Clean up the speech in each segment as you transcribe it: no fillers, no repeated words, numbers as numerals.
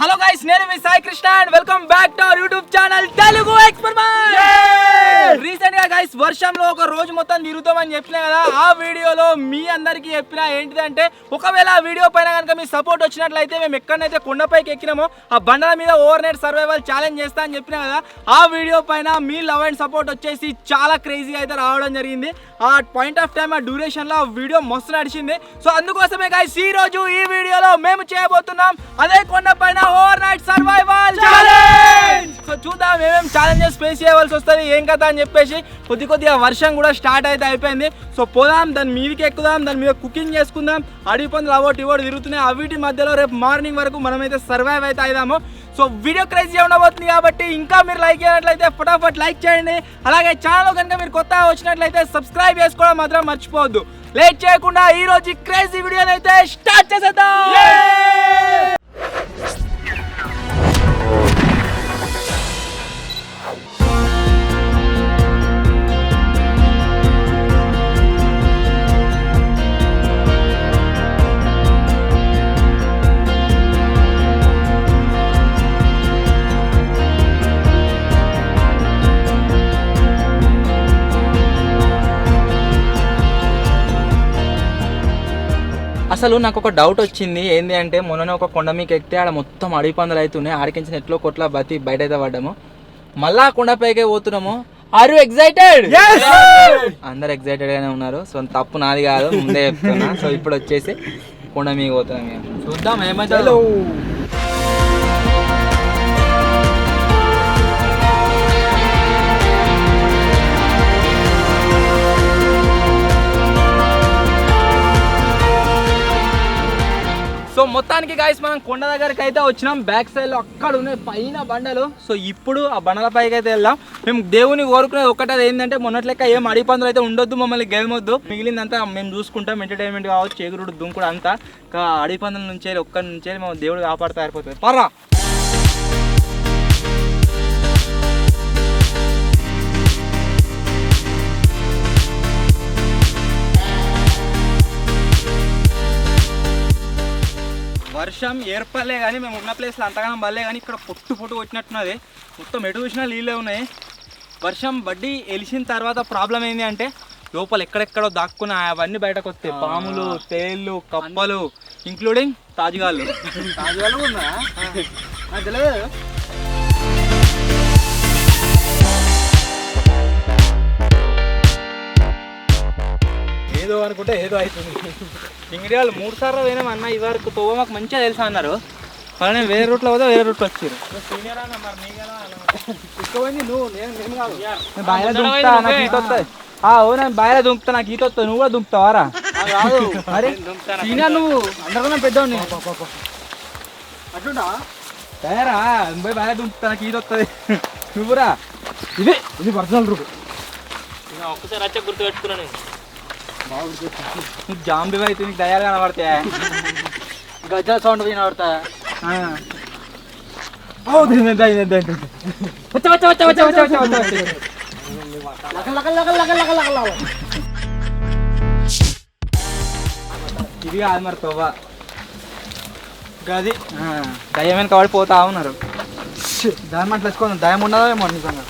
Hello guys, నేను మీ Sai Krishna and welcome back to our YouTube channel Telugu experiment. Recent గా guys వర్షంలో ఒక రోజు మొత్తం తిరుగుతామని చెప్పినా కదా, ఆ వీడియోలో మీ అందరికి చెప్పిన ఏంటిదంటే, ఒకవేళ ఆ వీడియో పైన కనుక మీ సపోర్ట్ వచ్చినట్లయితే మేము ఎక్కడైతే కొండపైకి ఎక్కినామో ఆ బండల మీద ఓవర్ నైట్ సర్వైవల్ ఛాలెంజ్ చేస్తా అని చెప్పినా కదా, ఆ వీడియో పైన మీ లవ్ అండ్ సపోర్ట్ వచ్చేసి చాలా క్రేజీగా అయితే రావడం జరిగింది. ఆ పాయింట్ ఆఫ్ టైం, ఆ డ్యూరేషన్ లో ఆ వీడియో మస్తు నడిచింది. సో అందుకోసమే గైస్ ఈ రోజు ఈ వీడియోలో మేము చేయబోతున్నాం అదే కొండపైన over night survival challenge. So చూద్దాం ఏమేం ఛాలెంజెస్ ఫేస్ చేయవలసి వస్తుంది, ఏం కదా అని చెప్పేసి. కొద్దిగా వర్షం కూడా స్టార్ట్ అయితే అయిపోయింది. సో పోదాం, దాని మీదకి ఎక్కుదాం, దాని మీద కుకింగ్ చేసుకుందాం. అడవి పందులు అవోటి ఇవోటి తిరుగుతున్నాయి. అవిటి మధ్యలో రేపు మార్నింగ్ వరకు మనమైతే సర్వైవ్ అయితే అయిదాము. సో వీడియో క్రేజీ ఉండబోతుంది కాబట్టి ఇంకా మీరు లైక్ చేయనట్లయితే ఫటాఫట్ లైక్ చేయండి. అలాగే ఛానల్ కనుక మీరు కొత్తగా వచ్చినట్లయితే సబ్స్క్రైబ్ చేసుకోవడం మాత్రం మర్చిపోవద్దు. లేట్ చేయకుండా ఈ రోజు క్రేజీ వీడియోని అయితే స్టార్ట్ చేసేద్దాం. అసలు నాకు ఒక డౌట్ వచ్చింది. ఏంటి అంటే, మొన్ననే ఒక కొండ మీకు ఎక్కితే ఆడ మొత్తం అడవి పందులు అవుతున్నాయి. ఆడికించిన ఎట్లో కొట్ల బతి బయట అయితే పడ్డాము. మళ్ళా కొండపైకే పోతున్నాము. Are you excited? అందరు ఎక్సైటెడ్ గానే ఉన్నారు. సో తప్పు నాది కాదు, ముందే చెప్తున్నా. సో ఇప్పుడు వచ్చేసి కొండ మీకు పోతున్నాం. చూద్దాం ఏమైతే. సో మొత్తానికి గాయస్ మనం కొండ దగ్గరికి అయితే వచ్చినాం. బ్యాక్ సైడ్లో అక్కడ ఉన్నాయి పైన బండలు. సో ఇప్పుడు ఆ బండల పైకి అయితే వెళ్దాం. మేము దేవుని కోరుకునేది ఒకటే, ఏంటంటే మొన్నటి లెక్క ఏం అడవి పందులు అయితే ఉండొద్దు, మమ్మల్ని గెలమొద్దు. మిగిలిందంతా మేము చూసుకుంటాం. ఎంటర్టైన్మెంట్ కావచ్చు, ఎగురుడు దుంకుడు అంతా. అడవి పందుల నుంచి ఒక్కడి నుంచి మేము దేవుడు కాపాడుతూ అయిపోతుంది. పర్రా వర్షం ఏర్పడలే కానీ మేము ఉన్న ప్లేస్లో అంతగానం పడలే కానీ ఇక్కడ పొట్టు కొట్టినట్టున్నది. మొత్తం ఎటు చూసినా నీళ్ళే ఉన్నాయి. వర్షం బడ్డీ వెలిసిన తర్వాత ప్రాబ్లం ఏంటి అంటే, లోపల ఎక్కడెక్కడో దాక్కున్న అవన్నీ బయటకు వస్తాయి. పాములు, తేళ్ళు, కప్పలు, ఇంక్లూడింగ్ తాజుగాళ్ళు. తాజుగాళ్ళు ఉన్నా తెలియదు. ఏదో అనుకుంటే ఏదో అవుతుంది. ఇంగ్రీడియాలు 3 సార్లు పోయినాం అన్న. ఈ వరకు తోవ మాకు మంచిగా తెలుసా అన్నారు. మళ్ళీ నేను వేరే రూట్లో పోతే వేరే రూట్లో వచ్చారు. బాయిలో దుంకుతా, నాకు ఈత వస్తుంది. నేను బాయిలో దుంకుతా, నాకు ఈత వస్తుంది. నువ్వు కూడా దుంకుతావారా? మరి సీనియర్ నువ్వు, అందరికన్నా పెద్దవాడిని. అట్లుంటా తయారా? పోయి బాయిలో దుంకుతా, నాకు ఈత వస్తుంది. నువ్వురా. ఇది పర్సనల్ రూట్. ఒక్కసారి వచ్చా గుర్తు పెట్టుకున్నాను. నీకు జాంబీ అయితే నీకు దయాలు కనబడతాయా? గజ్జల సౌండ్ వినబడతా. ఇది కాదు మరి తవ్వ గది. దయ్యమైన కాబట్టి పోతా ఉన్నారు. దయ్యం అట్లా వేసుకోండి. దయ్యం ఉండదేమో నిజంగా.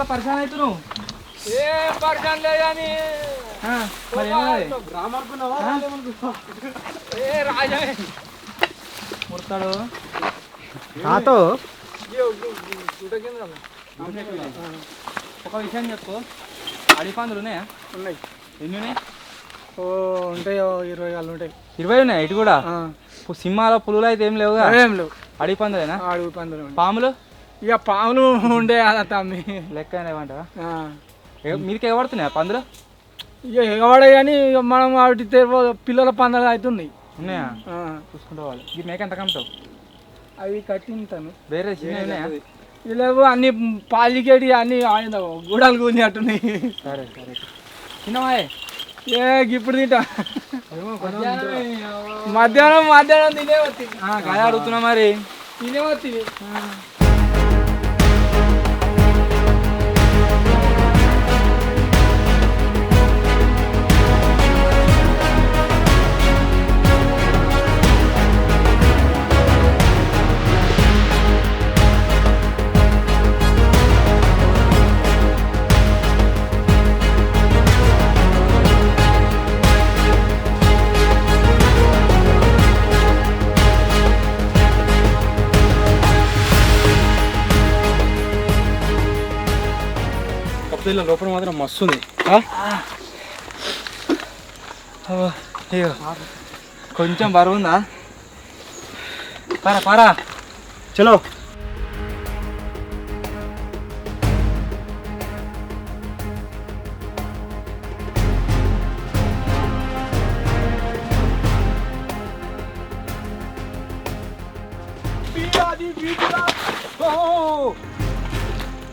పరిశాన్ అవుతున్నావు. ఏం పరిశాన్ లేదు కానీ ముడతాడు నాతో. ఒక విషయం చెప్పు, అడవి పందులు ఉన్నాయా? ఉన్నాయి. ఎన్ని ఉన్నాయి? ఉంటాయో 20 గాళ్ళు ఉంటాయి. 20 ఉన్నాయి. ఇటు కూడా సింహాలు, పులులు అయితే ఏం లేవుగా? ఏం లేవు. అడవి పందులేనా? అడవి పందులు. పాములు? ఇక పాములు ఉండే తమ్మి లెక్క ఏమంటావా? మీదకి ఎగబడుతున్నాయా పందులు? ఇక ఎగబడే కానీ మనం వాటి పిల్లల పందులు అవుతున్నాయి. ఉన్నాయా? చూసుకుంటా వాళ్ళు. ఈ మేక ఎంత కమ్ముతావు? అవి కట్టింటాను. వేరే చిన్న ఉన్నాయా? ఇలాగో అన్ని పాలికేటి అన్ని గూడాలు కూలినట్టున్నాయి. సరే సరే చిన్నవాయే ఇప్పుడు తింటా మధ్యాహ్నం తినే వస్తుంది కదా అడుగుతున్నా మరి. తినే వస్తుంది. లోపల మాత్రం మస్తు ఉంది. కొంచెం బరువుందా? పారా పారా చలో.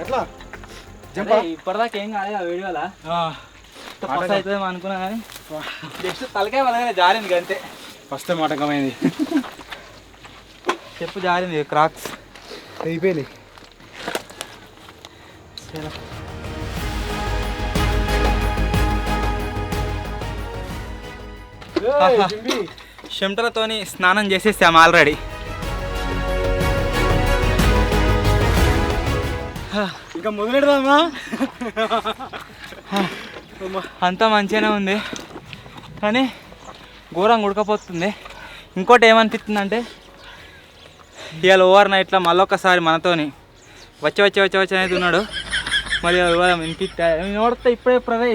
ఎట్లా ఇప్పటిదాకా ఏం కాలేదు ఆ వీడియోలా. ఫస్ట్ అవుతుందేమో అనుకున్నా కానీ జస్ట్ తలకాయ వలగానే జారింది అంతే. ఫస్ట్ మాటకమైంది. చెప్పు జారింది. క్రాక్స్ అయిపోయింది. చెమటలతోని స్నానం చేసేసాము ఆల్రెడీ. ఇంకా మొదలెడదామా? అంతా మంచిగానే ఉంది కానీ ఘోరంగా ఉడకపోతుంది. ఇంకోటి ఏమనిపిస్తుంది అంటే ఇవాళ ఓవర్ నైట్లో మళ్ళొకసారి మనతోని వచ్చి అనేది ఉన్నాడు. మరి వినిపిస్తా నోడితే ఇప్పుడే ప్రవే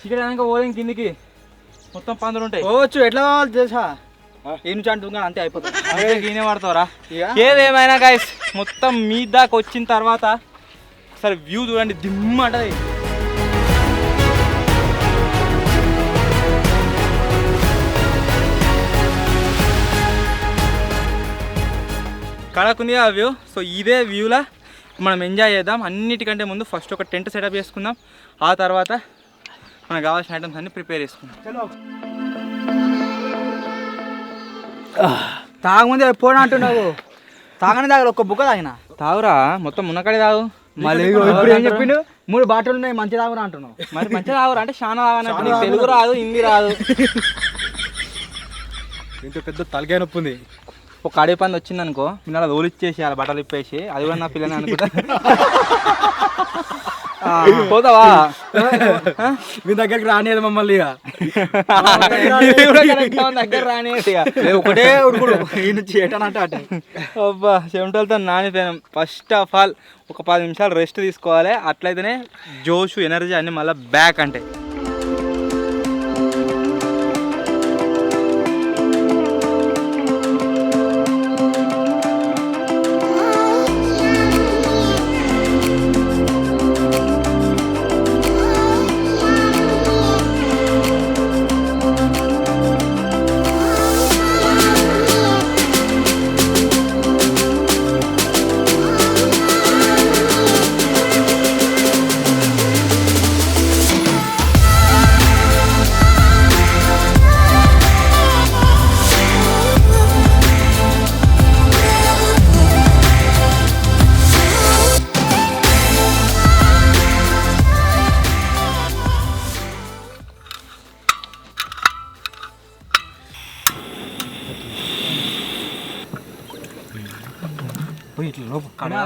ఇక్కడ కనుక ఓలింగ్ కిందికి మొత్తం పందులు ఉంటాయి. పోవచ్చు ఎట్లా కావాలి తెలుసా? ఏం అంటున్నా అంతే అయిపోతుంది. అదే గీనే పడతావురా. ఏదేమైనా గైస్ మొత్తం మీ దాకా వచ్చిన తర్వాత ఒకసారి వ్యూ చూడండి. దిమ్మ అంటది. కడకుంది ఆ వ్యూ. సో ఇదే వ్యూలా మనం ఎంజాయ్ చేద్దాం. అన్నిటికంటే ముందు ఫస్ట్ ఒక టెంట్ సెటప్ చేసుకుందాం. ఆ తర్వాత మనకు కావాల్సిన ఐటమ్స్ అన్ని ప్రిపేర్ చేసుకుందాం. తాగముందే పోనా అంటున్నావు. తాగని తాగలు ఒక్క బుక్క తాగిన. తాగురా మొత్తం మునక్కడే తాగు. మళ్ళీ ఇప్పుడు ఏం చెప్పిండు? 3 బాటిల్ ఉన్నాయి మంచి తాగురా అంటున్నావు. మరి మంచిగా తాగురా అంటే చాలా తాగనట్టు. తెలుగు రాదు, హిందీ రాదు. ఇంత పెద్ద తలకాయ నొప్పి ఉంది. ఒక అడవి పంది వచ్చింది అనుకో, పిల్లలు ఓలిచ్చేసి అలా బట్టలు ఇప్పేసి అది కూడా నా పిల్లని అనుకుంటా. పోతావా? మీ దగ్గరికి రానియదు మమ్మల్ని. దగ్గర రానియదు. ఒకటే ఉడుకుడు ఈ నుంచి ఏటనంటే అటే. అబ్బా చెమటలతో నానిపోయాం. ఫస్ట్ ఆఫ్ ఆల్ ఒక 10 నిమిషాలు రెస్ట్ తీసుకోవాలి. అట్లయితేనే జోషు ఎనర్జీ అన్ని మళ్ళీ బ్యాక్ అంటే.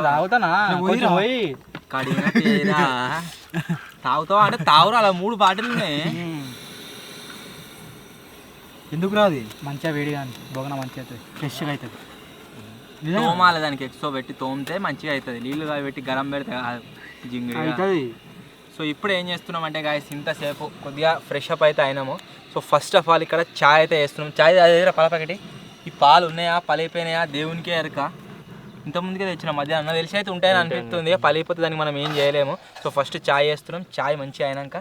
తాగుతానా పోయి తాగుతావా అంటే తాగురా. అలా 3 బాటిల్ ఎందుకు రాదు? మంచిగా వేడిగా బొగన మంచిగా అవుతుంది, ఫ్రెష్గా అవుతుంది. తోమాలి దానికి ఎక్స్ట్రా పెట్టి తోమితే మంచిగా అవుతుంది. నీళ్ళు పెట్టి గరం పెడితే జింగిడి అవుతుంది. సో ఇప్పుడు ఏం చేస్తున్నాం అంటే గాయస్ ఇంతసేపు కొద్దిగా ఫ్రెష్ అప్ అయితే అయినాము. సో ఫస్ట్ ఆఫ్ ఆల్ ఇక్కడ చాయ్ అయితే వేస్తున్నాం. చాయ్ అదే పాల ప్యాకెట్. ఈ పాలు ఉన్నాయా పలైపోయినాయా దేవునికే ఎరక. ఇంతకుముందుకే తెచ్చిన మధ్యాహ్నం నాకు తెలిసి అయితే ఉంటాయని అనిపిస్తుంది. పలిపోతే దానికి మనం ఏం చేయలేము. సో ఫస్ట్ చాయ్ వేస్తున్నాం. చాయ్ మంచిగా అయినాక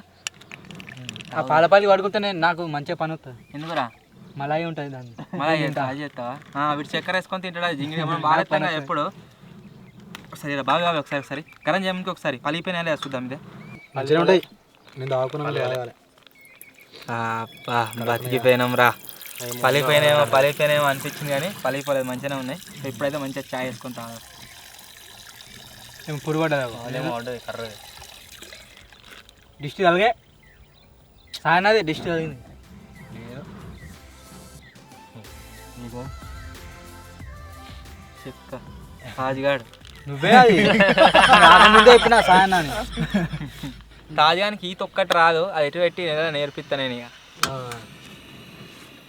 ఆ పాలపాలి పడుకుంటేనే నాకు మంచిగా పని వస్తుంది. ఎందుకురా? మలాయి ఉంటుంది దాన్ని మలాయి అది చేస్తావా? వీటి చక్కెర వేసుకొని తింటాడా జింగిడి? మనం బాగా ఎత్తాం ఎప్పుడు. ఒకసారి బాగా ఒకసారి గరం చేయడానికి ఒకసారి పలిపోయినా చూద్దాం. ఇదే మంచిగా ఉంటాయి. నేను దాక్కున్నా బతికిపోయినాం రా. పలిపోయినేమో అనిపించింది కానీ పలిపోలేదు, మంచిగానే ఉన్నాయి. సో ఇప్పుడైతే మంచిగా చాయ్ వేసుకొని తాగాలి. పురుగు అదేమో ఉంటుంది కర్ర డిస్టి అలాగే సాయనది డిస్టి కలిగింది. నీకు చెక్క తాజ్గాడ్ నువ్వే అది ముందే చెప్పిన సాయన అని. తాజ్గానికి ఈత ఒక్కటి రాదు, అది ఎటు పెట్టి నేర్పిస్తాను నేను. ఇక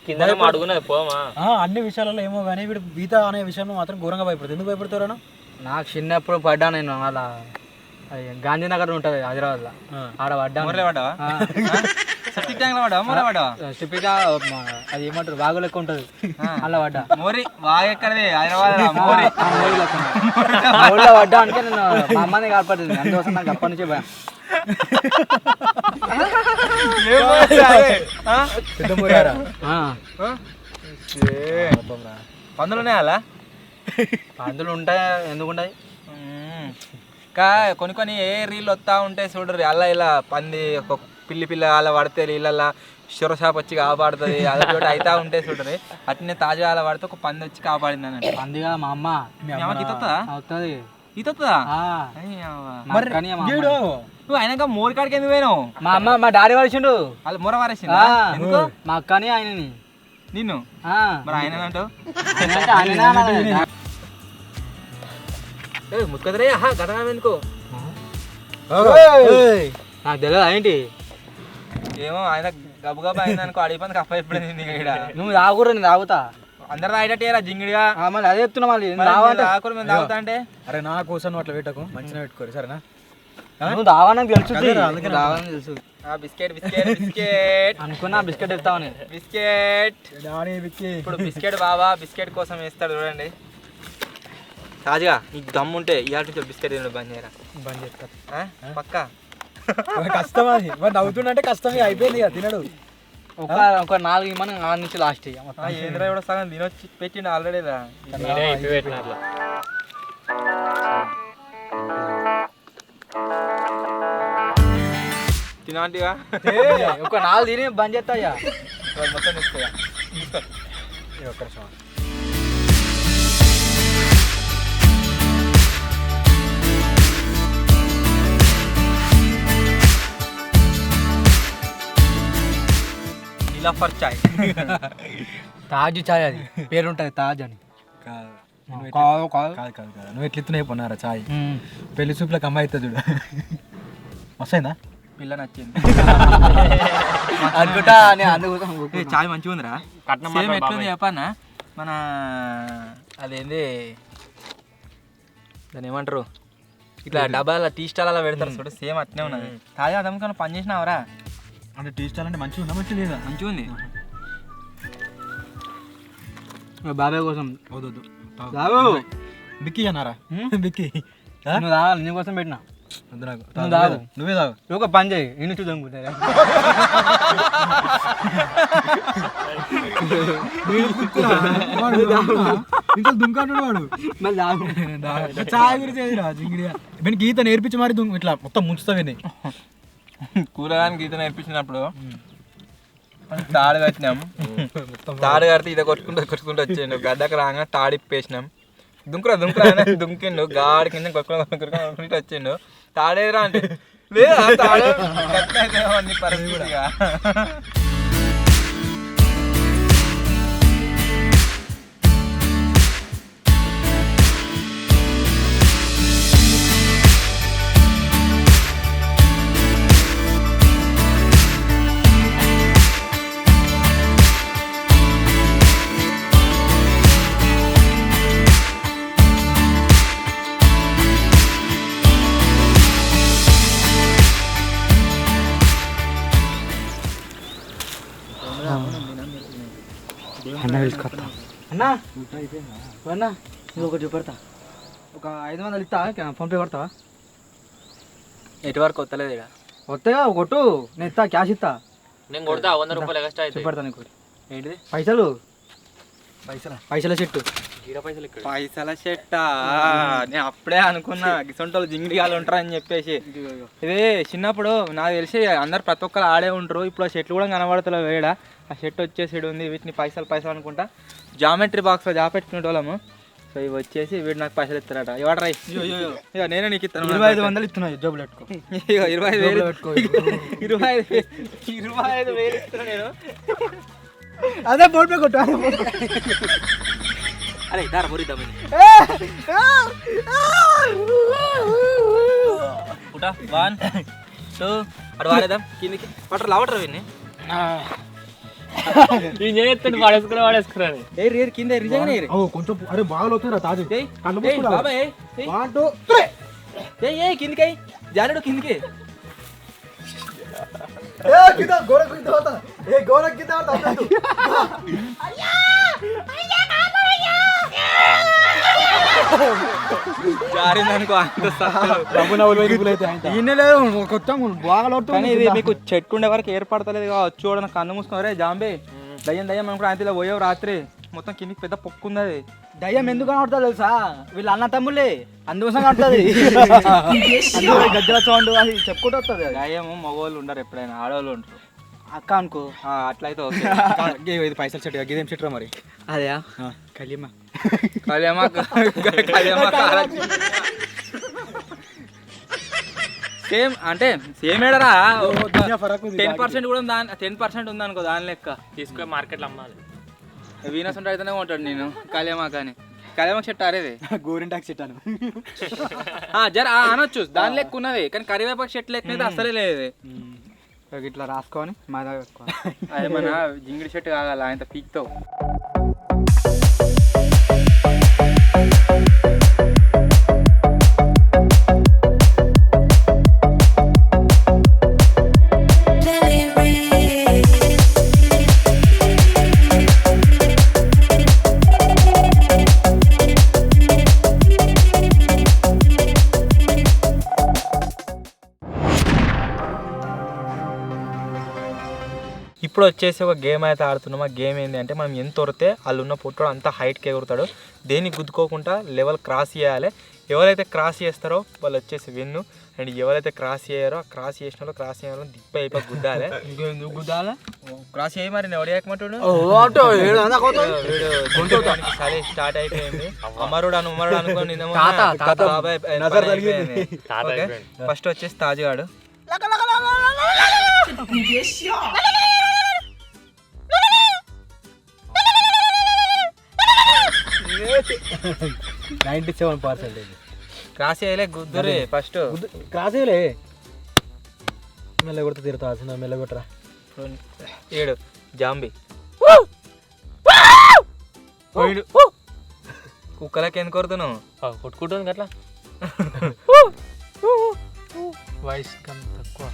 కింద అడుగున్నది పోమా. అన్ని విషయాలలో ఏమో కానీ వీడు ఈత అనే విషయంలో మాత్రం ఘోరంగా భయపడుతుంది. ఎందుకు భయపడతారు? నాకు చిన్నప్పుడు పడ్డా నేను అలా గాంధీనగర్ ఉంటుంది హైదరాబాద్లో, ఆడ పడ్డా. పడ్డావా? సెప్టిక్ ట్యాంక్ లో పడ్డావా? మోరే పడ్డావా? సెప్టిక్ అది ఏమంటారు వాగు లెక్క ఉంటుంది, అలా పడ్డా. మోరి వాగు ఎక్కడది? హైదరాబాద్ మోరి ఊళ్ళో పడ్డా అంటే నేను మా అమ్మని కాపాడుతుంది, అందుకోసం నాకు అప్పటి నుంచే భయం. పందులు ఉన్నాయా? పందులు ఉంటాయి, ఎందుకు ఉంటాయి? కొన్ని ఏ రీళ్ళు వస్తా ఉంటాయి చూడరు, అలా ఇలా పంది ఒక పిల్ల అలా పడితే నీళ్ళల్లో షురషాప్ వచ్చి కాపాడుతుంది, అదొకటి అవుతా ఉంటాయి చూడరు. అట్నే తాజా అలా పడితే ఒక పంది వచ్చి కాపాడింది అన్నట్టు. పందిగా మా అమ్మ ఈత వస్తుందా? అవుతుంది. ఈత వస్తుందా? నువ్వు అయినాక మోరి కాడికి ఎందుకు పోయినావు? మా డాడీ వాడిచిండు, వాళ్ళు మూర వారేసిండు. ఎందుకు? మా అక్కని ఆయనని. నిన్ను మరి ఆయన అంటావు ముక్కదరే గడనా ఎందుకో నాకు తెలియదు ఏంటి. ఏమో ఆయన గబగబా అయింది అనుకో, అడిగి పని కప్ప ఎప్పుడు ఇక్కడ. నువ్వు తాగురా, నేను తాగుతా. అందరు తాగేటట్టేరా జింగిడిగా. మళ్ళీ అదే చెప్తున్నా, మళ్ళీ తాగురు మేము తాగుతా అంటే. అరే నా కోసం నువ్వు అట్లా పెట్టకు, మంచిగా పెట్టుకోరు సరేనా? నువ్వు దావానికి తెలుసు, తెలుసు. బిస్కెట్ బిస్కెట్ బిస్కెట్ అనుకున్నా బిస్కెట్ ఇస్తావని. బిస్కెట్ ఇప్పుడు బిస్కెట్ బాబా బిస్కెట్ కోసం వేస్తాడు చూడండి. తాజా నీకు దమ్ము ఉంటే ఇవాళ నుంచి బిస్కెట్ తినడం బంద్ చేయరా. బంద్ చేస్తా పక్కా. కష్టం అది, నవ్వుతుండే కష్టమే అయిపోయింది కదా తినడు. ఒక 4 మనం ఆ నుంచి లాస్ట్ ఏంద్రా కూడా సగం తినొచ్చి పెట్టిండు ఆల్రెడీ. తినంటిగా ఒక 4 తిని బంద్ చేస్తాయా మొత్తం తీసుకోయా. ఒక్క నిమిషం. నిలాఫర్ చాయ్. తాజ్ చాయ్, అది పేరుంటుంది తాజ్ అని. కాదు కాదు కాదు కాదు కాదు నువ్వు ఎట్లెత్తున్నాయి పొన్నారా చాయ్. పెళ్లి చూపులకు అమ్మాయి అవుతుంది చూడ, వస్తాయిందా? పిల్ల నచ్చింది అనుకుంటా అందుకోసం. చాయ్ మంచిగా ఉందిరా. సేమ్ ఎట్లుంది చెప్పన్నా, మన అదేంది దాన్ని ఏమంటారు, ఇట్లా డబ్బాల టీ స్టాల్ అలా పెడతారు చూడు, సేమ్ అట్నే ఉన్నది. తాజా దమ్ముకన్నా పని చేసినావరా? అంటే టీ స్టాల్ అంటే మంచిగా ఉందా మంచిగా లేదా? మంచిగా ఉంది. బాబాయ్ కోసం వద్దు బిక్కి అన్నారా? బిక్కి నువ్వు తాగాలి, నీ కోసం పెట్టినా. నువ్వే తాగు. ఒక పని చేయి, ఇన్ని చూద్దాం. దుంకాడు చాయ్ గురించి గీత నేర్పించి మరి ఇట్లా మొత్తం ముంచుతావి. కూరగాయని గీత నేర్పించినప్పుడు తాడు కట్టినాం, తాడు కడితే ఇదే కొట్టుకుంటూ వచ్చేయండు. గడ్డకు రాగా తాడు ఇప్పేసినాం. దుంకురా దుంకిండు, గాడి కింద కొట్టుకుంటూ వచ్చిండు. తాడేరా అంటే లేదా తాడు పరిస్థితిగా. అన్న తీసుకొస్తా. అన్నా అన్నా నువ్వు ఒకటి చూపెడతా, ఒక 500 ఇస్తా, ఫోన్పే కొడతావా? ఎటు వరకు వస్తలేదు ఇక. వస్తాయా కొట్టు, నేను ఇస్తా, క్యాష్ ఇస్తా. నేను కొడతా 100 రూపాయలు ఎక్స్ట్రా చూపెడతా నీకు. ఏంటిది? పైసలు పైసల చెట్టు పైసల చెట్ట నేను అప్పుడే అనుకున్నా గిసొంటోళ్ళు జింగిడిగాలు ఉంటారని చెప్పేసి. ఇది చిన్నప్పుడు నాకు తెలిసి అందరు ప్రతి ఒక్కరు ఆడే ఉంటారు. ఇప్పుడు ఆ చెట్లు కూడా కనబడతలే వేడ. ఆ చెట్టు వచ్చేసి ఉంది. వీటిని పైసలు అనుకుంటా జామెట్రీ బాక్స్లో జాపెట్టుకునేటోళ్ళము. సో ఇవి వచ్చేసి వీడు నాకు పైసలు ఇస్తారట. ఇవాడ రై ఇక నేనే నీకు ఇస్తాను. 2500 ఇస్తున్నాయి జోబులు పెట్టుకో. ఇక 25,000 పెట్టుకో. 25,000 ఇస్తున్నా నేను. అదే బోర్డు కొట్టు. అరే దారా మురిద్దాం పుటా 1 2 అటు వాడేద్దాం కిందికి పట్టరు లావటరు వీడిని వాడేసుకురాని రేరు కింద నిజంగానే కొంచెం అరే బాగా అవుతుంది తాజు బాబాయ్ ఏ కిందికి జానుడు కిందికి జారిందనుకో ఇది మీకు చెట్టు ఉండే వరకు ఏర్పడతలేదు కావచ్చు. చూడడానికి కన్ను మూసుకున్నారే జాంబే దయ్యం అనుకుంటే ఆయన పోయావు రాత్రి మొత్తం కిందికి పెద్ద పొక్కు ఉంది. అది దయ్యం ఎందుకు కనబడుతుంది తెలుసా? వీళ్ళు అన్న తమ్ముళ్ళే అందుకోసం కనబడుతుంది. గజ్జల సౌండ్ అది చెప్పుకుంటూ వస్తుంది. దయ్యం మగవాళ్ళు ఉండరు, ఎప్పుడైనా ఆడవాళ్ళు ఉంటారు. అక్క అనుకో అట్లయితే ఇది పైసలు చెట్టు గేదేం చెట్టు మరి అదే కలియమా సేమ్ అంటే సేమ్ ఏడరా 10% కూడా 10% ఉంది అనుకో దాని లెక్క తీసుకుని మార్కెట్లో అమ్మాలి. వీనస్ ఉంటే అయితేనే ఉంటాడు నేను కలియమాక అని. కలియమాక చెట్టు అరేది గోరింటాకు చెట్టు అను జర అనొచ్చు దాని లెక్క ఉన్నది, కానీ కరివేపాకు చెట్టు లెక్క అసలే లేదు. ఇట్లా రాసుకొని మా దగ్గర అదేమన్నా జింగిడి చెట్టు కాగల ఆయన పీక్తో. ఇప్పుడు వచ్చేసి ఒక గేమ్ అయితే ఆడుతున్నాం. ఆ గేమ్ ఏంటి అంటే మనం ఎంత వరితే వాళ్ళు ఉన్న పొట్టుడు అంతా హైట్కి ఎగురుతాడు. దేనికి గుద్దుకోకుండా లెవెల్ క్రాస్ చేయాలి. ఎవరైతే క్రాస్ చేస్తారో వాళ్ళు వచ్చేసి విన్ను. అండ్ ఎవరైతే క్రాస్ చేయారో ఆ క్రాస్ చేసిన వాళ్ళు క్రాస్ చేయాలని దిప్ప అయిపోయి గుద్దాలి. గుద్దాలా క్రాస్ చేయి మరి నేను ఒడియాకమంటాడు. సరే స్టార్ట్ అయిపోయింది. అమరుడు అనుకోని ఫస్ట్ వచ్చేసి తాజుగాడు క్రాస్ చేయలే గుద్దురే ఫస్ట్ క్రాస్ చేయలే మెల్ల కొడితే తిరుగుతా మెల్ల కొట్టరా. 7 జాంబీ కుక్కలకి ఎందుకు కొడుతున్నావు? కొట్టుకుంటుంది అట్లా వాయిస్ కమ్ తక్కువ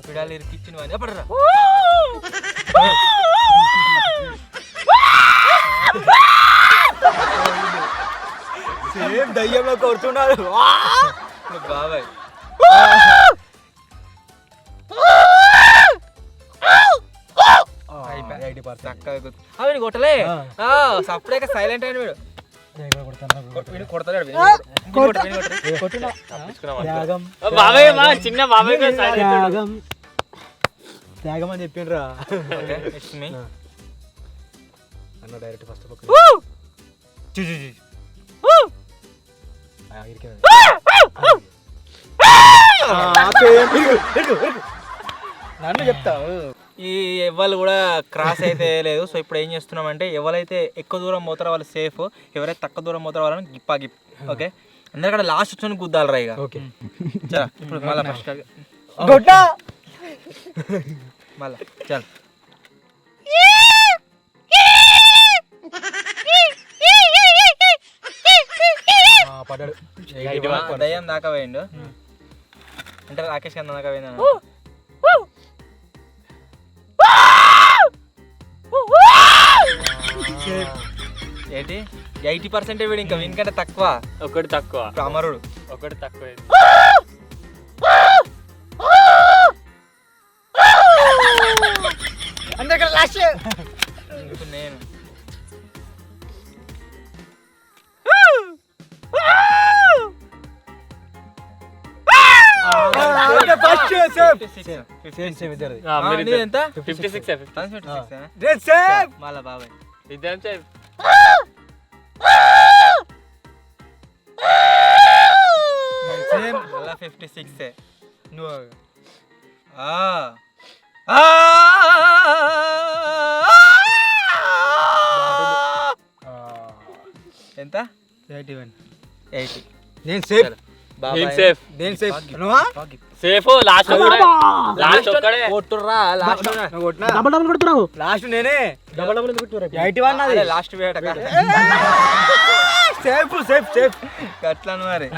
పిడాలు ఇరికిచ్చిన వాడిని ఎప్పుడరా సేమ్ దయ్యంలో కొడుతున్నాడు బాబాయ్. అవి కొట్టలే సపరేట్ సైలెంట్ అయిన వీడు చిన్న బాబాయ్ త్యాగం అని చెప్పిండ్రా అన్న డైరెక్ట్ ఫస్ట్ నన్ను చెప్తావు. ఈ ఎవరు కూడా క్రాస్ అయితే లేదు. సో ఇప్పుడు ఏం చేస్తున్నామంటే ఎవరైతే ఎక్కువ దూరం పోతారో వాళ్ళు సేఫ్, ఎవరైతే తక్కువ దూరం పోతారో వాళ్ళని గిప్పా గిప్. ఓకే అందరికన్నా లాస్ట్ వచ్చి గుద్దాలి రా. ఇక ఓకే ఇప్పుడు మళ్ళీ ఫస్ట్ మళ్ళా చల్ పడ్డాడు. దయ్యం దాకా పోయిండు అంటే రాకేష్ కన్నా దాకా పోయింది. ఏంటి 80% వీడు ఇంకా వీనికంటే తక్కువ. ఒకటి తక్కువ అమరుడు ఒకటి తక్కువ. అందరికీ లాస్ట్ ఇప్పుడు నేను ఎంత 56 మళ్ళా బాబాయ్ ఇద్దరం సేఫ్ మళ్ళా 56 నువ్వు ఎంత 80 నేను సేఫ్ టీమ్ సేఫ్ నేను సేఫ్ నువ్వా సేఫ్ లాస్ట్ లాస్ట్ ఒక్కడే కొట్టుర్రా లాస్ట్ డబుల్ డబుల్ కొడుతున్నావు లాస్ట్ నేనే డబుల్ డబుల్ కొట్టురా 81 నాది లాస్ట్ వేట సేఫ్ సేఫ్ సేఫ్ అట్లా మరి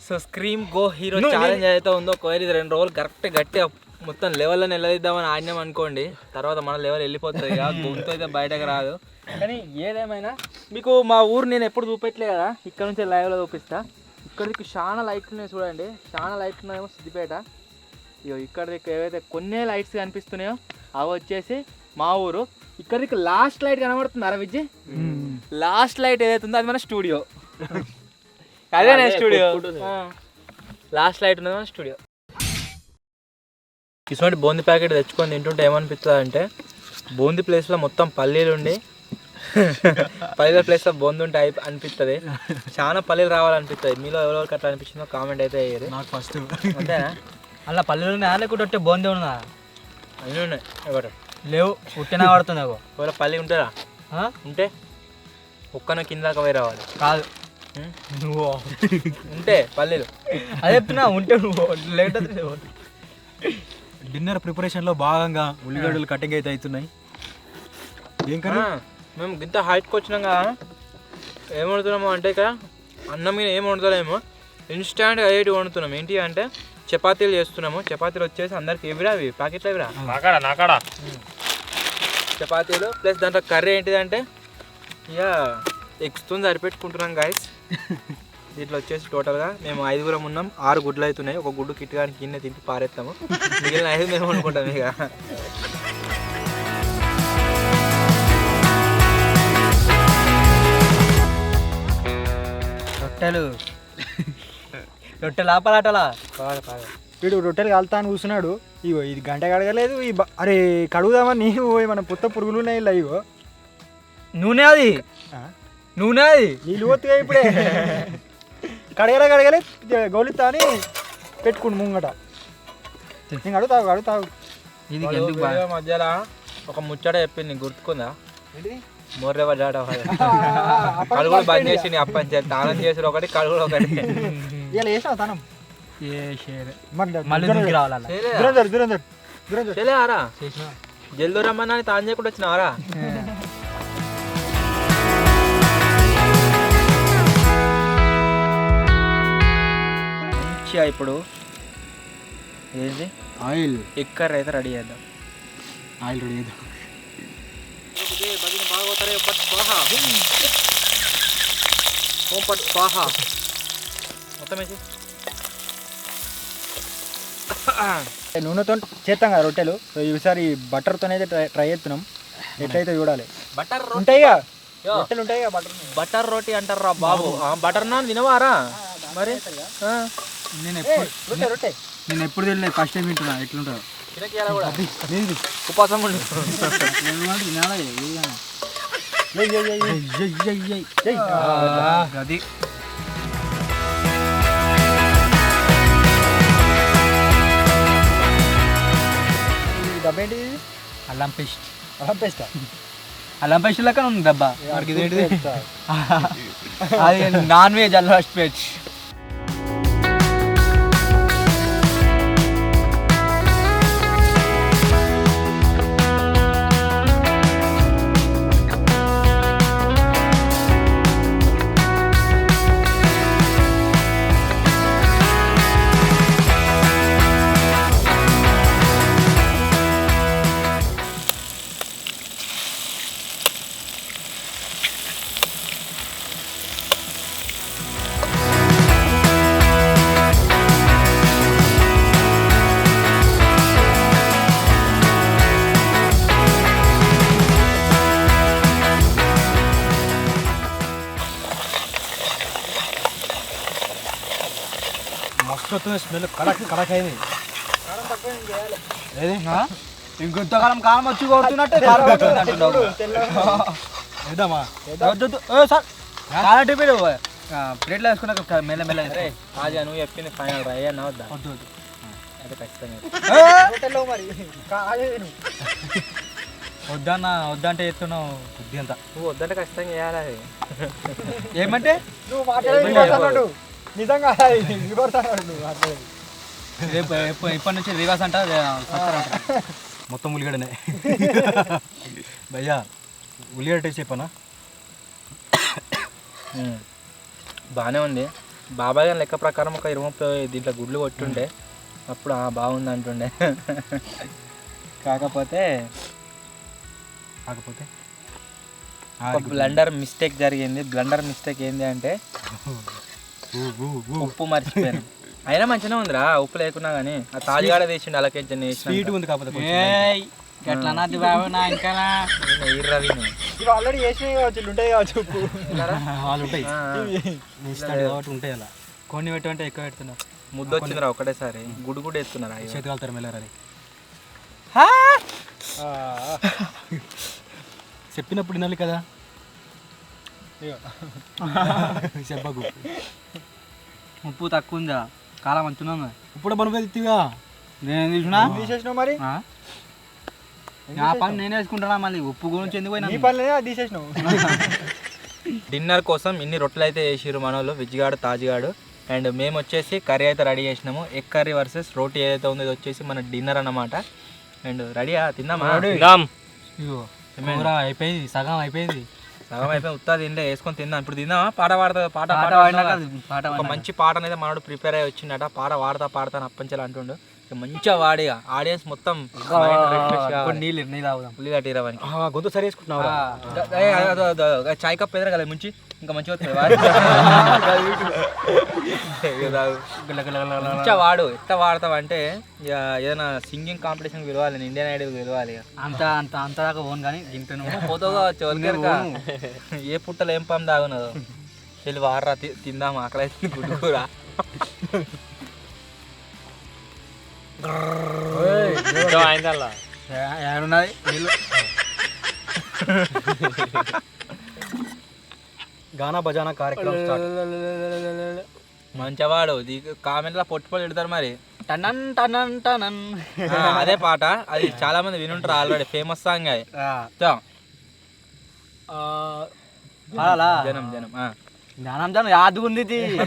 so scream go hero challenge అయితే ఉందో ఒకవేళ ఇది 2 రోజులు కరెక్ట్ గట్టిగా మొత్తం లెవెల్లో నిలదీద్దామని ఆడినాం అనుకోండి, తర్వాత మన లెవెల్ వెళ్ళిపోతుంది ఇక గొంతు అయితే బయటకు రాదు. కానీ ఏదేమైనా మీకు మా ఊరు నేను ఎప్పుడు చూపెట్టలే కదా, ఇక్కడ నుంచి లైవ్లో చూపిస్తా. ఇక్కడికి చాలా లైట్లు ఉన్నాయి చూడండి, చాలా లైట్లు ఉన్నాయేమో సిద్దిపేట. ఇగో ఇక్కడికి ఏవైతే కొన్ని లైట్స్ కనిపిస్తున్నాయో అవి వచ్చేసి మా ఊరు. ఇక్కడికి లాస్ట్ లైట్ కనబడుతుంది అరా విజ్జి, లాస్ట్ లైట్ ఏదైతే ఉందో అది మన స్టూడియో. అదే నా స్టూడియో, లాస్ట్ లైట్ ఉన్నది మన స్టూడియో. ఇటువంటి బూందీ ప్యాకెట్ తెచ్చుకొని తింటుంటే ఏమనిపిస్తుంది అంటే, బూందీ ప్లేస్లో మొత్తం పల్లీలు ఉండి పల్లీల ప్లేస్లో బూందీ ఉంటే అనిపిస్తుంది. చాలా పల్లీలు రావాలనిపిస్తుంది. మీలో ఎవరెవరికి అట్లా అనిపించిందో కామెంట్ అయితే అయ్యేది. నాకు ఫస్ట్ అంతేనా? అలా పల్లెలు ఉన్నాయి లేకుంటే బోందే ఉన్నదా? అన్నీ ఉన్నాయి. ఎవరు లేవు, పుట్టినా పడుతుంది. ఒకవేళ పల్లి ఉంటుందా? ఉంటే ఒక్కన కిందాక పోయి రావాలి. కాదు నువ్వు ఉంటే పల్లీలు అదే చెప్తున్నా, ఉంటే నువ్వు లేట్. డిన్నర్ ప్రిపరేషన్లో భాగంగా ఉల్లిగడ్డలు కటింగ్ అయితే అవుతున్నాయి. ఏం కన్నా మేము ఇంత హైట్కి వచ్చినాం కదా, ఏం వండుతున్నాము అంటే ఇక్కడ అన్నం మీద ఏం వండుతలేమో, ఇన్స్టాంట్గా అయ్యేటి వండుతున్నాం. ఏంటి అంటే చపాతీలు చేస్తున్నాము. చపాతీలు వచ్చేసి అందరికి ఎవిరా, అవి ప్యాకెట్లు ఎవిరా నాకాడా చపాతీలు ప్లస్ దాంట్లో కర్రీ ఏంటిదంటే ఇక ఎగ్స్తో సరిపెట్టుకుంటున్నాం గాయస్. దీంట్లో వచ్చేసి టోటల్గా మేము 5 ఉన్నాం, 6 గుడ్లు అవుతున్నాయి. ఒక గుడ్డు కిట్టుగానికి కింద తింపి పారేస్తాము, మిగిలిన 5 మేము వండుకుంటాం. ఇక రొట్టెలు ఆపలాటలా వీడు రొట్టెలు కాలుతా అని కూర్చున్నాడు. ఇగో ఇది గంట కడగలేదు. అరే కడుగుదామని నేను మన పుత్త పురుగులు ఉన్నాయి ఇలా. ఇగో నూనె అది, నూనె అది నీళ్ళు పోతుగా ఇప్పుడే. కడగలే గౌలితా అని పెట్టుకుండు ముంగట. నేను అడుగుతావు ఇది ఎందుకు బాగా మధ్యలో ఒక ముచ్చట చెప్పింది, గుర్తుకుందా? మోర్రే పడ్డాడు కడుగులు బంద్ చేసి అప్పని తానం చేసి ఒకటి, కడుగులు ఒకటి. ఇలా వేసావు తనం ఆరా జల్దీ రమ్మన్నా తాను చేయకుండా వచ్చినావారా? మంచిగా ఇప్పుడు ఏంటి ఆయిల్ ఎక్కర్ అయితే రెడీ చేద్దాం. ఆయిల్ రెడీ చేద్దాం. మొత్తం వేసి నూనెతో చేస్తాం కదా రొట్టెలు. ఈసారి బటర్తో అయితే ట్రై చేస్తున్నాం. ఎట్లయితే చూడాలి. బటర్ ఉంటాయిగా రొట్టెలు, ఉంటాయిగా బటర్ రోటీ అంటారు రా బాబు. బటర్ నాన్ తినవారా మరి? నేను ఎప్పుడు తెలియలేదు, ఫస్ట్ టైం వింటున్నా. ఎట్లుంటుందో ఉపాసం ఉండు. అది డబ్బా ఏంటి? అల్లం పేస్ట్. అల్లం పేస్టా? అల్లం పేస్ట్ లెక్క ఉంది డబ్బా. అది నాన్ వెజ్ అల్లం పేస్ట్. వస్తుంది స్మెల్ కడక్ కడక్ అయింది ఏది ఇంకొంతకాలం కాలం వచ్చి కొడుతున్నట్టే కాలం వస్తుంది అంటున్నావు. వేద్దామా సార్ చాలా టిఫిన్ ప్లేట్లో వేసుకున్నాక మెల్ల మెల్ల అయితే రాజా నువ్వు చెప్పింది ఫైనల్ రా అన్న వద్దా వద్దు వద్దు అయితే ఖచ్చితంగా మరి కాలేదు వద్దన్నా వద్దంటే ఎత్తున్నావు బుద్ధి అంతా నువ్వు వద్దంటే ఖచ్చితంగా వేయాలి. ఏమంటే నువ్వు మాట్లాడేది నిజంగా రివర్స్ అన్నాడు నువ్వు మాట్లాడేది. రేపు ఇప్పటి నుంచి రివర్స్ అంట మొత్తం ఉల్లిగడ్డనే భయ్యా ఉల్లిగడ్డ టేస్ట్ చెప్పనా బాగానే ఉంది. బాబాయ్ గారి లెక్క ప్రకారం ఒక 20 దీంట్లో గుడ్లు కొట్టుండే అప్పుడు బాగుంది అంటుండే. కాకపోతే ఒక బ్లండర్ మిస్టేక్ జరిగింది. బ్లండర్ మిస్టేక్ ఏంటి అంటే ఉప్పు మర్చిపోయాను. అయినా మంచిగా ఉందిరా ఉప్పు లేకున్నా కానీ ఆ తాజాగా తీసిండు అలాగే స్వీట్ ఉంది కాకపోతే ఎట్లా నాది బాబు నా ఇంకా ఇవి ఆల్రెడీ వేసినవి కావచ్చు ఉంటాయి కావచ్చు ఉప్పు వాళ్ళు ఉంటాయి కాబట్టి ఉంటాయి అలా కొన్ని పెట్టమంటే ఎక్కువ పెడుతున్నారు. ముద్ద వచ్చిందిరా ఒకటేసారి గుడ్డు గుడ్డు ఎత్తున్నారా చేతి కాలుతారు మెల్లరాలి చెప్పినప్పుడు వినాలి కదా చెప్పకు ఉప్పు తక్కువ ఉందా కాలం మంచిగా ఉంది. ఇప్పుడు మనం వెళ్తీగా నేను తీసినా తీసేసినావు మరి నా పని నేను వేసుకుంటున్నా మళ్ళీ ఉప్పు గురించి ఎందుకు నీ పనులే అది తీసేసినావు. డిన్నర్ కోసం ఇన్ని రొట్టెలు అయితే వేసిరు మన వాళ్ళు విజ్జిగాడు తాజిగాడు. అండ్ మేము వచ్చేసి కర్రీ అయితే రెడీ చేసినాము. ఎగ్ కర్రీ వర్సెస్ రోటీ ఏదైతే ఉందో ఇది వచ్చేసి మన డిన్నర్ అన్నమాట. అండ్ రెడీయా తిందామా? ఇగో కూర అయిపోయింది సగం అయిపోయింది ఉత్తా తింటే వేసుకొని తిందాం. ఇప్పుడు తిందామా? పాట పాడతా పాట ఒక మంచి పాట అనేది మనోడు ప్రిపేర్ అయ్యి వచ్చిండట. పాట పాడతాను అప్పంచాలి అంటుండు. మంచిగా వాడి ఆడియన్స్ మొత్తం నీళ్ళు ఉల్లిగడ్డ ఇరవనికి గొంతు సరి వేసుకుంటున్నావు చాయ్ కప్ ఎదురు కదా ముంచి ఇంకా మంచిగా వస్తుంది. మంచిగా వాడు ఎట్లా వాడతావు అంటే ఏదైనా సింగింగ్ కాంపిటీషన్ పిలవాలి, ఇండియన్ ఐడల్ పిలవాలి. అంత దాకా పోను కానీ ఇంత పోతావుగా ఏ పుట్టలు ఏం పని తాగున్నదో వెళ్ళి వాడరా తిందాము ఆకలి అయితే గుడ్డు కూర. ఏడున్నది నీళ్ళు గానా బజానా కార్యక్రమం స్టార్ట్. మంచివాడు కామెంట్లో పొట్టు పెడతారు మరి టనన్ టనన్ టనన్ అదే పాట. అది చాలా మంది వినుంటారు ఆల్రెడీ, ఫేమస్ సాంగ్ అది. జనం జనం జ్ఞానం జనం యాదు ఉంది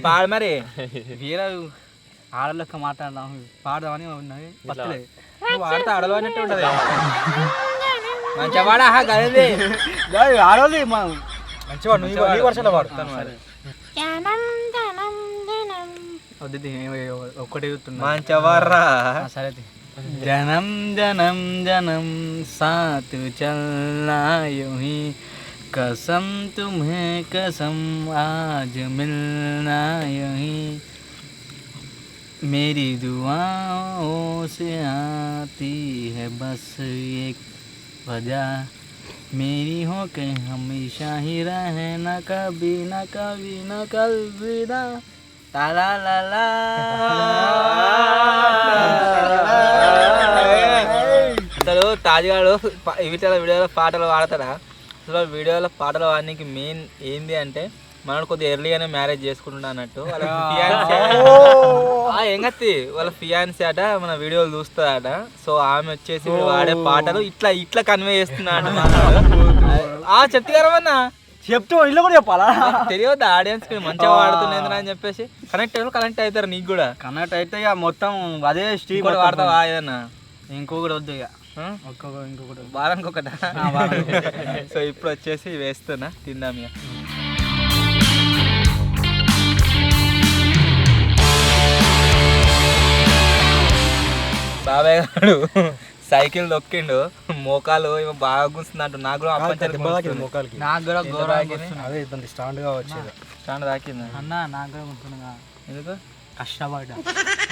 పాడు మరి. వీర ఆడలెక్క మాట్లాడదాం పాడదామని ఉన్నాయి వాడితే ఆడలు అన్నట్టు ఉంటది. మంచివాడా గది ఆడోది మంచివాడు నువ్వు వర్షాలు వాడుతాను మరి. ఒక్కటే మంచివారా సరే జనం జనం జనం సాత్ చల్నా యూహీ कसम तुम्हें कसम आज मिलना यहीं मेरी दुआओं से आती है बस एक वजह मेरी हो के हमेशा ही रहना कभी न कभी न कभी ना ला ला ला అసలు తాజాగాడు వీడియోలో పాటలు పాడతాడా? అసలు వీడియోలో పాటలు పాడడానికి మెయిన్ ఏంది అంటే మనోడు కొద్దిగా ఎర్లీగానే మ్యారేజ్ చేసుకుంటున్నా అన్నట్టు. వాళ్ళ ఎంగత్తి వాళ్ళ ఫియాన్సీ అట మన వీడియోలు చూస్తుందట. సో ఆమె వచ్చేసి వాడే పాటలు ఇట్లా ఇట్లా కన్వే చేస్తున్నాడు. చెప్తారమన్నా చెప్తూ ఇల్లు కూడా చెప్పాలా? తెలియదు ఆడియన్స్ కి మంచిగా వాడుతున్నా అని చెప్పేసి కనెక్ట్ అవుతారు. నీకు కూడా కనెక్ట్ అయితే ఇక మొత్తం అదే స్ట్రీమ్ కూడా వాడతావా ఏదన్నా? ఇంకొకటి వద్దు ఇక ఇంకొకటి వారానికి ఒకట. సో ఇప్పుడు వచ్చేసి వేస్తున్నా తిందాం ఇక. బాబాయ్ గారు సైకిల్ దొక్కిండు, మోకాలు బాగా గుంచుందంటు. నాకు కూడా మోకాలకి నాకు కూడా గౌరవం స్టాండ్ గా వచ్చేది. స్టాండ్ తాకిందా అన్న? నాకు కూడా గుర్తున్నా. ఎందుకు కష్టపడ్డా?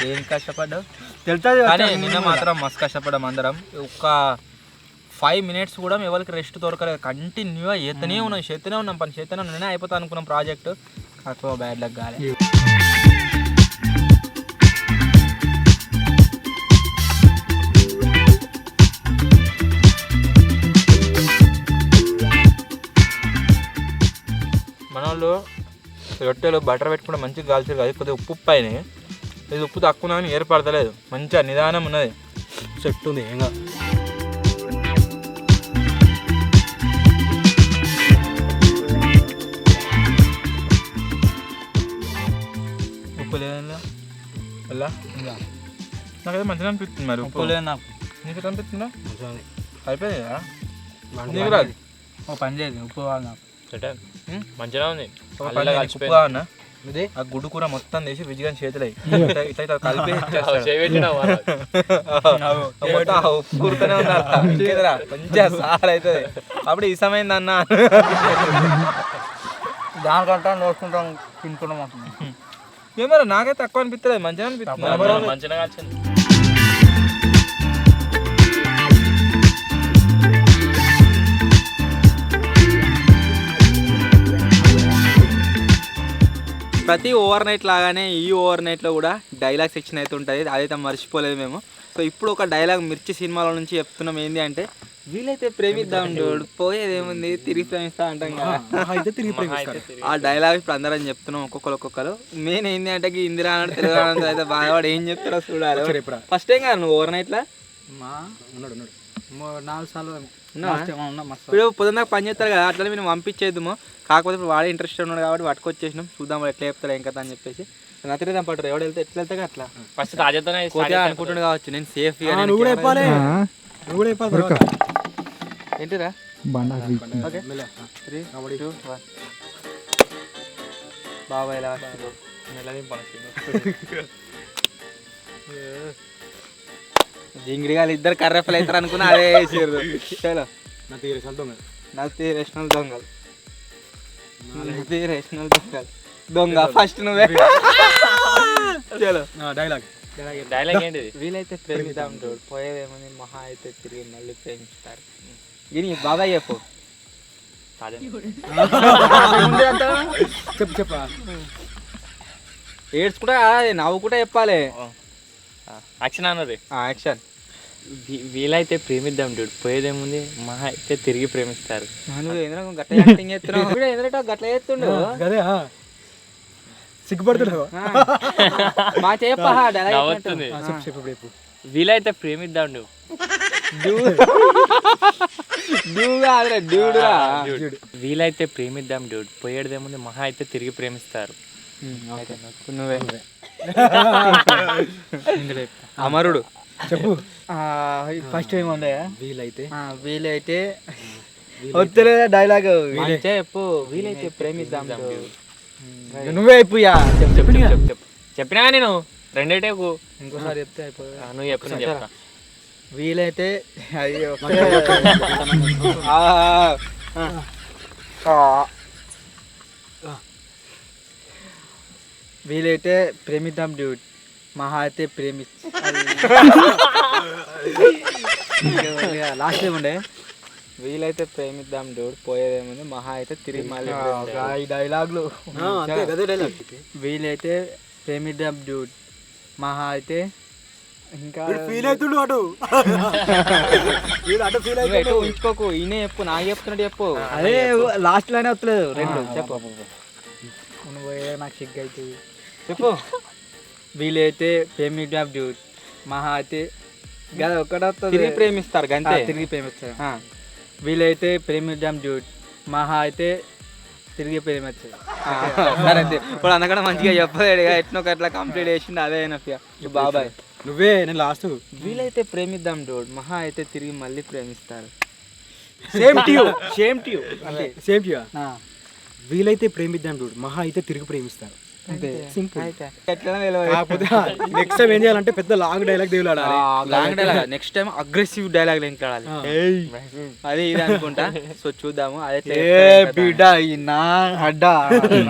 ఏం కష్టపడ్డావు తెలుస్తుంది కానీ నిన్న మాత్రం మస్తు కష్టపడ్డాం అందరం. ఒక 5 minutes కూడా ఎవరికి రెస్ట్ దొరకలేదు. కంటిన్యూగా చేస్తూనే ఉన్నాం పని చేస్తూనే ఉన్నాం. నేనే అయిపోతా అనుకున్నాం ప్రాజెక్ట్. కాకపోతే బ్యాడ్ లక్ కాలే. రొట్టెలు బటర్ పెట్టుకుంటే మంచిగా కాల్చారు కదా కొద్దిగా ఉప్పు అయినాయి. ఇది ఉప్పు తక్కువ అని ఏర్పడతలేదు, మంచిగా నిదానం ఉన్నది, సెట్ ఉంది. ఇంకా ఉప్పు లేదా అలా నాకైతే మంచిగా అనిపిస్తుంది. మరి ఉప్పు లేదు నాకు. నీకు అనిపిస్తుందా? అయిపోయింది కదా నీకు రాదు. ఓ పని చేయదు, ఉప్పు కావాలి నాకు. మంచిగా ఉంది. ఒక అల్లం పని కలిసిపోయింది. ఉప్పు కావన్నా ఆ గుడ్డు కూర మొత్తం తీసి విజిగాని చేతులు ఇట్లా కలిపి చేయి పెట్టినావు అలా. మొత్తం ఆ ఉప్పు కూరుతూనే ఉండాలి, మంచిగా సార్ అవుతుంది. అప్పుడు ఇసమైంది అన్న దానికంటే నోడుకుంటాం తినుకుంటాం మాకు. ఏమరా నాకైతే తక్కువ అనిపిస్తుంది, మంచిగా అనిపిస్తుంది. మంచిగా వచ్చింది. ప్రతి ఓవర్ నైట్ లాగానే ఈ ఓవర్ నైట్లో కూడా డైలాగ్ సెక్షన్ అయితే ఉంటుంది, అదైతే మర్చిపోలేదు మేము. సో ఇప్పుడు ఒక డైలాగ్ మిర్చి సినిమాలో నుంచి చెప్తున్నాం. ఏంటి అంటే వీలైతే ప్రేమిద్దాం డోడు, పోయేదేముంది తిరిగి ప్రేమిస్తా అంటాం కదా, ఆ డైలాగ్ ఇప్పుడు అందరం చెప్తున్నాం ఒక్కొక్కరు. మెయిన్ ఏంటి అంటే ఇందిరా అన్నాడు తెలుగు అన్నాడు అయితే బాధపడి ఏం చెప్తారో చూడాలి. ఫస్ట్ టైం కాదు నువ్వు ఓవర్ నైట్లా? ఉన్నాడు 4 సార్లు ఇప్పుడు పొద్దున్న పని చేస్తారు కదా, అట్లనే మేము పంపించేద్దాము. కాకపోతే ఇప్పుడు వాడే ఇంట్రెస్ట్ ఉన్నాడు కాబట్టి పట్టుకొచ్చేసినాం, చూద్దాం వాడు ఎట్లా చెప్తాడు ఏం కదా అని చెప్పేసి. నచ్చిరేదాం పట్టరు ఎవడు వెళ్తే ఎట్లా వెళ్తా అట్లా ఫస్ట్ తాజాతోనే పోతే అనుకుంటుండే కావచ్చు. నేను సేఫ్ ఏంటిరా ఓకే 3, 2, 1 బాబాయ్ జింగిడిగా ఇద్దరు కర్రెఫలు అవుతారు అనుకున్నా అదే వేసారు. చలో నత్తి రేషనల్ దొంగలు, నత్తి రేషనల్ దొంగలు దొంగ ఫస్ట్ నువ్వే. చలో డైలాగ్ ఏంటిది? వీలైతే ప్రేమిద్దాం చూడు, పోయేదేమని మహా అయితే తిరిగి మళ్ళీ ప్రేమిస్తారు. ఇది బాబాయ్ చెప్పు. చెప్పు ఏడ్చుకుంటా అది నవ్వుకుంటా చెప్పాలి. యాక్షన్ అన్నది. యాక్షన్. వీలైతే ప్రేమిద్దాం చూడు, పోయేదేముంది మహా అయితే తిరిగి ప్రేమిస్తారు. నువ్వు ఎందుకు గట్ల యాక్టింగ్ చేస్తున్నావు? ఎందుకంటే గట్ల చేస్తుండు అదే సిగ్గుపడుతున్నావు. మా చెప్పా నవ్వుతుంది. చెప్పు వీలైతే ప్రేమిద్దాం నువ్వు. వీలైతే ప్రేమిద్దాం డూడ్, పోయేదేముంది మహా అయితే తిరిగి ప్రేమిస్తారు. నువ్వే అమరుడు చెప్పు. ఫస్ట్ ఏముందా? వీలైతే వద్దలేదా డైలాగ్ చెప్పు. వీలైతే ప్రేమిద్దాం నువ్వే అయిపోయా చెప్పినా నేను రెండేటే ఇంకోసారి చెప్తే అయిపోయి. నువ్వు చెప్పు, నేను చెప్తా. వీలైతే అయ్యో వీలైతే ప్రేమిద్దాం డ్యూడ్, మహా అయితే లాస్ట్ ఏముండే? వీలైతే ప్రేమిద్దాం డ్యూడ్, పోయేదేముంది మహా అయితే తిరిగి మళ్ళీ ఈ డైలాగ్లు. వీలైతే ప్రేమిద్దాం డ్యూడ్, మహా అయితే ఇంకా ఫీల్ అవుతుండు అటు ఉంచుకోకు. ఈయనే చెప్పు, నాకు చెప్తున్నట్టు చెప్పు. అదే లాస్ట్ లోనే వస్తలేదు రెండు. చెప్పు నువ్వు నాకు సిగ్గు అవుతుంది. చెప్పు. వీలైతే ప్రేమిద్దాం డ్యూడ్, మహా అయితే తిరిగి ప్రేమిస్తారు గంతే. తిరిగి ప్రేమిస్తారు. వీలైతే ప్రేమిద్దాం డ్యూడ్, మహా అయితే తిరిగి ప్రేమిస్తారు. సరే ఇప్పుడు అందక్కడ మంచిగా చెప్పలేడు, ఎట్నొక అట్లా కంప్లీట్ చేసిండు. అదే బాబాయ్ నువ్వే నేను లాస్ట్. వీలైతే ప్రేమిద్దాం డోడ్, మహా అయితే తిరిగి మళ్ళీ ప్రేమిస్తారు. సేమ్ టు యూ అంటే సేమ్ టు యూ. వీలైతే ప్రేమిద్దాం డూడ్, మహా అయితే తిరిగి ప్రేమిస్తారు. సింపుల్. కాకపోతే నెక్స్ట్ టైం ఏం చేయాలంటే పెద్ద లాంగ్ డైలాగ్ దేవులాడాలి. Long dialogue next time aggressive dialogue ఎంట్లాడాలి. అది ఇది అనుకుంటా. సో చూద్దాము. అదే బిడ్డ అడ్డా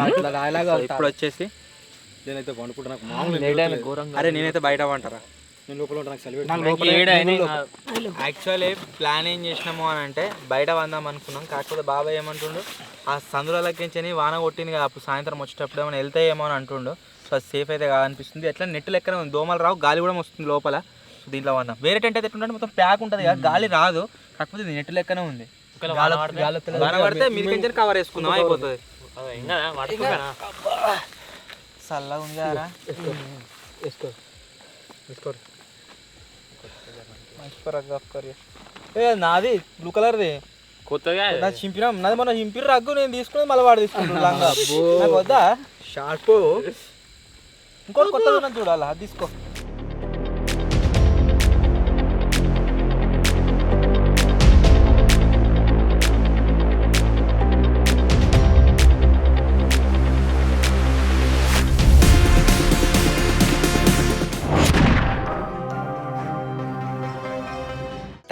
అట్లా డైలాగ్. ఇప్పుడు వచ్చేసి నేనైతే వండుకుంటా. అరే నేనైతే బయట వంటారా, నేను లోపల యాక్చువల్లీ ప్లాన్ ఏం చేసినాము అని అంటే బయట వందాం అనుకున్నాం. కాకపోతే బాబాయ్ ఏమంటుండు, ఆ సందులకి వాన కొట్టింది కదా అప్పుడు సాయంత్రం వచ్చేటప్పుడు ఏమైనా వెళ్తాయేమో అని అంటుండు. సో అది సేఫ్ అయితే కాదనిపిస్తుంది. ఎట్లా నెట్ లెక్కనే ఉంది, దోమలు రావు, గాలి కూడా వస్తుంది లోపల. దీంట్లో వందాం. వేరే టెంట్ అయితే ఎట్లుంటే మొత్తం ప్యాక్ ఉంటుంది కదా, గాలి రాదు. కాకపోతే ఇది నెట్ లెక్కనే ఉంది. వాన పడితే మీరు కొంచెం కవర్ వేసుకుందాం అయిపోతుంది. ఇంకా పట్టుకోనా చల్లగా ఉంది కదా నాది బ్లూ కలర్ది కొత్తగా నాది చింపినాం నాది మొన్న చింపిరు రగ్గు నేను తీసుకుని మళ్ళీ వాడు తీసుకుంటాను లంగా నాకు వద్దా షార్ప్ ఇంకోటి కొత్తగా ఉన్నది చూడాలా అది తీసుకో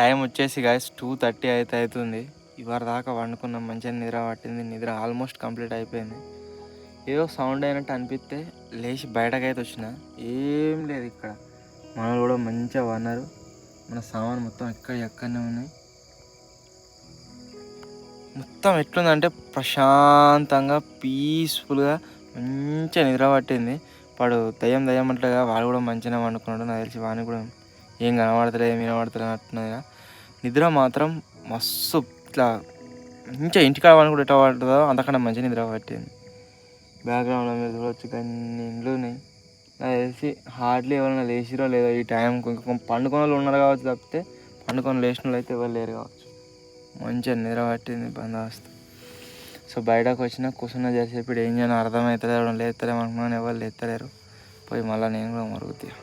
టైం వచ్చేసి గాయస్ 2:30 అయితే అవుతుంది. ఇవాళ దాకా వండుకున్నాం, మంచిగా నిద్ర పట్టింది. నిద్ర ఆల్మోస్ట్ కంప్లీట్ అయిపోయింది. ఏదో సౌండ్ అయినట్టు అనిపిస్తే లేచి బయటకైతే వచ్చిన, ఏం లేదు ఇక్కడ. మనలు కూడా మంచిగా వన్నారు. మన సామాన్ మొత్తం ఎక్కడనే ఉన్నాయి. మొత్తం ఎట్లుందంటే ప్రశాంతంగా పీస్ఫుల్గా మంచిగా నిద్ర పట్టింది. వాడు దయ్యం అంటగా వాడు కూడా మంచిగా వండుకున్నాడు. నాకు తెలిసి వాడిని కూడా ఏం కనబడతలే ఏం వినబడతలే అన్నట్టున్నదిగా. నిద్ర మాత్రం మస్తు ఇట్లా మంచిగా ఇంటికాడ వాళ్ళు కూడా ఎట్లా పడుతుందో అంతకన్నా మంచిగా నిద్ర పట్టింది. బ్యాక్గ్రౌండ్లో మీరు చూడవచ్చు అన్ని ఇండ్లు ఉన్నాయి. నాకు తెలిసి హార్డ్లీ ఎవరైనా లేచిరో లేదో ఈ టైంకి. ఇంకా పండుకొని వాళ్ళు ఉన్నారు కావచ్చు, తప్పితే పండుకొని లేచిన వాళ్ళు అయితే ఎవరు లేరు కావచ్చు. మంచిగా నిద్ర పట్టింది బందోబస్తు. సో బయటకు వచ్చినా కూర్చున్న చేసి ఇప్పుడు ఏం చేయను అర్థమవుతుంది. ఎవరు లేస్తలేమనుకున్నాను, ఎవరు లేస్తలేరు. పోయి మళ్ళీ నేను కూడా మరుగుతాయి.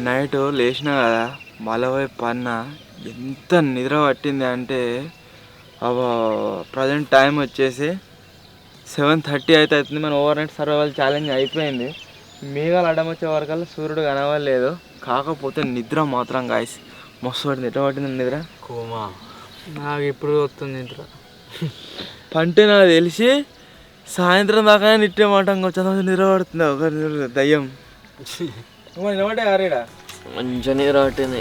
నైట్ లేచిన కదా మళ్ళీ పోయి పన్నా, ఎంత నిద్ర పట్టింది అంటే ప్రజెంట్ టైం వచ్చేసి 7:30 అయితే అవుతుంది. మన ఓవర్ నైట్ సర్వైవల్ ఛాలెంజ్ అయిపోయింది. మేఘాలు అడ్డం వచ్చే వరకల్లా సూర్యుడు కనవలేదు. కాకపోతే నిద్ర మాత్రం గాయస్ మస్తు పట్టింది. ఎట్లా పట్టింది నిద్ర? కోమా నాకు ఇప్పుడు వస్తుంది నిద్ర. పంటే నాకు తెలిసి సాయంత్రం దాకా నిట్టే మాట చంద్ర నిద్ర పడుతుంది. ఒక దయ్యం నిలబడే ఆరేడా మంచిగా నిద్ర పట్టింది.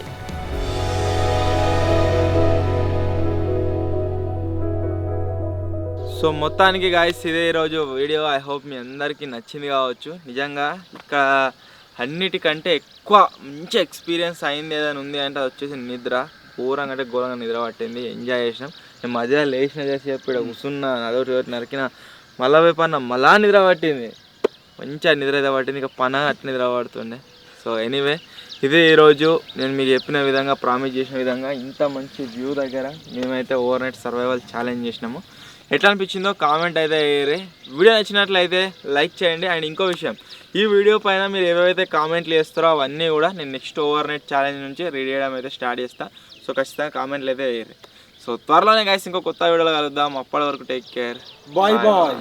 సో మొత్తానికి గాయస్ ఇదే ఈరోజు వీడియో. ఐ హోప్ మీ అందరికీ నచ్చింది కావచ్చు. నిజంగా ఇక్కడ అన్నిటికంటే ఎక్కువ మంచి ఎక్స్పీరియన్స్ అయింది ఏదైనా ఉంది అంటే అది వచ్చేసి నిద్ర. ఘోరంగా అంటే ఘోరంగా నిద్ర పట్టింది. ఎంజాయ్ చేసినాం. నేను మధ్యలో లేచిన చేసి చెప్పి ఇక్కడ కూర్చున్నా, అదొకటి నరికిన, మళ్ళా పోయి పన్నా, మళ్ళా నిద్ర పట్టింది. మంచిగా నిద్ర అయితే పట్టింది. ఇక పన అట్లా నిద్ర పడుతుండే. సో ఎనీవే ఇదే ఈరోజు నేను మీకు చెప్పిన విధంగా, ప్రామిస్ చేసిన విధంగా ఇంత మంచి వ్యూ దగ్గర మేమైతే ఓవర్ నైట్ సర్వైవల్ ఛాలెంజ్ చేసినాము. ఎట్లా అనిపించిందో కామెంట్ అయితే వేయరే. వీడియో నచ్చినట్లయితే లైక్ చేయండి. అండ్ ఇంకో విషయం, ఈ వీడియో పైన మీరు ఏవైతే కామెంట్లు చేస్తారో అవన్నీ కూడా నేను నెక్స్ట్ ఓవర్ నైట్ ఛాలెంజ్ నుంచి రీడ్ చేయడం అయితే స్టార్ట్ చేస్తాను. సో ఖచ్చితంగా కామెంట్లు అయితే వేయరే. సో త్వరలోనే గైస్ ఇంకో కొత్త వీడియోలో కలుద్దాం. అప్పటి వరకు టేక్ కేర్. Bye bye.